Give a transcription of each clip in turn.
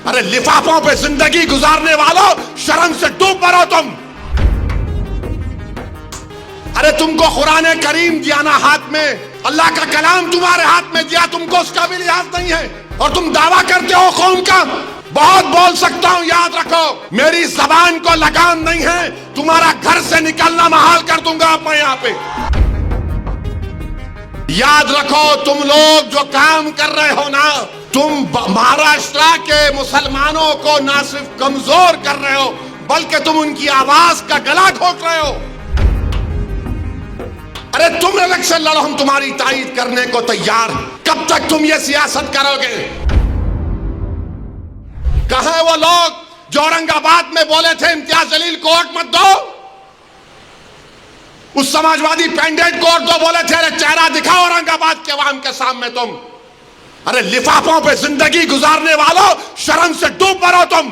अरे लिफाफों पे जिंदगी गुजारने वालों, शर्म से डूब मरो तुम। अरे तुमको कुरान करीम दिया ना हाथ में, अल्लाह का कलाम तुम्हारे हाथ में दिया, तुमको उसका भी लिहाज नहीं है और तुम दावा करते हो कौम का। बहुत बोल सकता हूं, याद रखो मेरी जबान को लगाम नहीं है, तुम्हारा घर से निकलना महाल कर दूंगा मैं यहां पे। याद रखो तुम लोग जो काम कर रहे हो ना, तुम महाराष्ट्र के मुसलमानों को ना सिर्फ कमजोर कर रहे हो बल्कि तुम उनकी आवाज का गला घोट रहे हो। अरे तुम इलेक्शन लड़ो, हम तुम्हारी तायीद करने को तैयार। कब तक तुम ये सियासत करोगे? कहां है वो लोग जो औरंगाबाद में बोले थे इम्तियाज जलील को वोट मत दो? उस समाजवादी पेंडेंट को वोट दो बोले थे। अरे चेहरा दिखाओ औरंगाबाद के अवाम के सामने तुम। अरे लिफाफों पे जिंदगी गुजारने वालों, शर्म से डूब मरो तुम।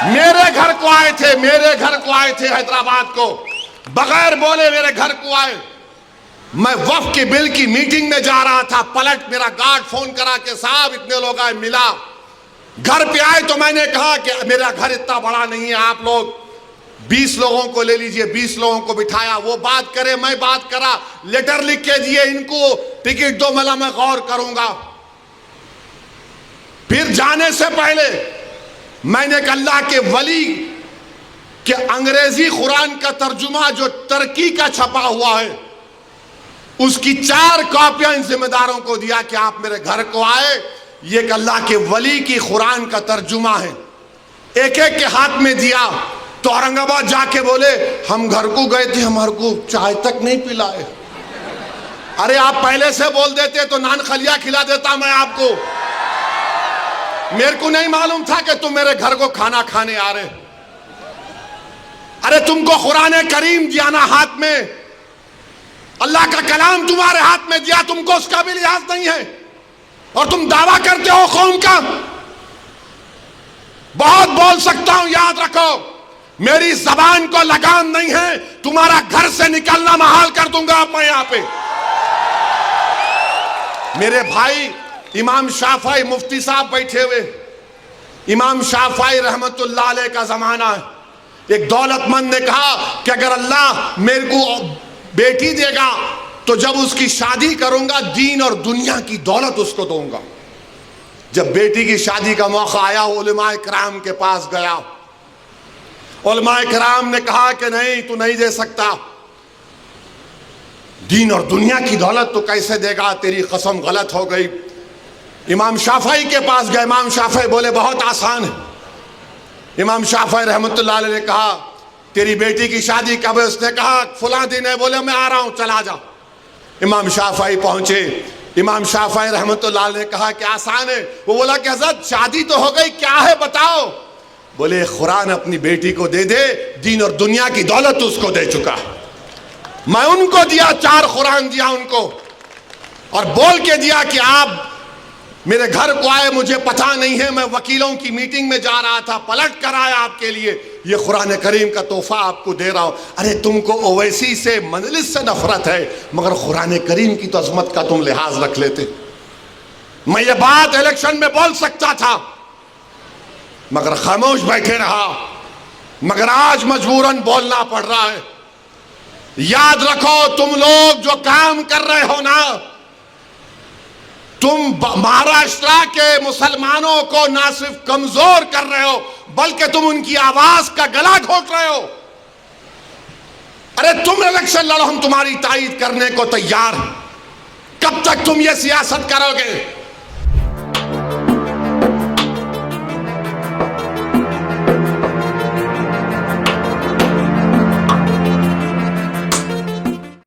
मेरे घर को आए थे, मेरे घर को आए थे हैदराबाद को, बगैर बोले मेरे घर को आए। मैं वक्फ के बिल की मीटिंग में जा रहा था, पलट मेरा गार्ड फोन करा के साहब इतने लोग आए, मिला। घर पे आए तो मैंने कहा कि मेरा घर इतना बड़ा नहीं है, आप लोग 20 लोगों को ले लीजिए। 20 लोगों को बिठाया, वो बात करे मैं बात करा, लेटर लिख के दिए, इनको टिकट दो, मला मैं गौर करूंगा। फिर जाने से पहले मैंने अल्लाह के वली के अंग्रेजी कुरान का तर्जुमा जो तुर्की का छपा हुआ है, उसकी 4 कॉपियां इन जिम्मेदारों को दिया कि आप मेरे घर को आए, ये अल्लाह के वली की कुरान का तर्जुमा है। एक एक के हाथ में दिया तो औरंगाबाद जाके बोले हम घर को गए थे, हमारे को चाय तक नहीं पिलाए। अरे आप पहले से बोल देते तो नान खलिया खिला देता मैं आपको। मेरे को नहीं मालूम था कि तुम मेरे घर को खाना खाने आ रहे। अरे तुमको कुरान करीम दिया ना हाथ में, अल्लाह का कलाम तुम्हारे हाथ में दिया, तुमको उसका भी लिहाज नहीं है और तुम दावा करते हो कौम का। बहुत बोल सकता हूं, याद रखो मेरी जबान को लगाम नहीं है, तुम्हारा घर से निकलना महाल कर दूंगा मैं यहां पे। मेरे भाई इमाम शाफई मुफ्ती साहब बैठे हुए, इमाम शाफई रहमतुल्लाह अलैह का जमाना है। एक दौलतमंद ने कहा कि अगर अल्लाह मेरे को बेटी देगा तो जब उसकी शादी करूंगा दीन और दुनिया की दौलत उसको दूंगा। जब बेटी की शादी का मौका आया, उलमाए किराम के पास गया। उलमाए किराम ने कहा कि नहीं, तू नहीं दे सकता, दीन और दुनिया की दौलत तो कैसे देगा, तेरी कसम गलत हो गई। इमाम शाफई के पास गए, इमाम शाफई बोले बहुत आसान है। इमाम शाफई रहमतुल्लाह अलैह ने कहा तेरी बेटी की शादी कब है? उसने कहा फला दिन है। बोले मैं आ रहा हूं, चला जा। इमाम शाफई पहुंचे, इमाम शाफई रहमतुल्लाह अलैह ने कहा कि आसान है। वो बोला कि हज़रत शादी तो हो गई, क्या है बताओ। बोले कुरान अपनी बेटी को दे दे, दीन और दुनिया की दौलत उसको दे चुका। मैं उनको दिया, 4 कुरान दिया उनको और बोल के दिया कि आप मेरे घर को आए, मुझे पता नहीं है, मैं वकीलों की मीटिंग में जा रहा था, पलट कर आया आपके लिए, ये कुरान करीम का तोहफा आपको दे रहा हूं। अरे तुमको ओवैसी से मजलिस से नफरत है, मगर कुरान करीम की तो अजमत का तुम लिहाज रख लेते। मैं ये बात इलेक्शन में बोल सकता था मगर खामोश बैठे रहा, मगर आज मजबूरन बोलना पड़ रहा है। याद रखो तुम लोग जो काम कर रहे हो ना, तुम महाराष्ट्र के मुसलमानों को ना सिर्फ कमजोर कर रहे हो बल्कि तुम उनकी आवाज का गला घोट रहे हो। अरे तुम इलेक्शन लड़ो, हम तुम्हारी तायीद करने को तैयार। कब तक तुम ये सियासत करोगे?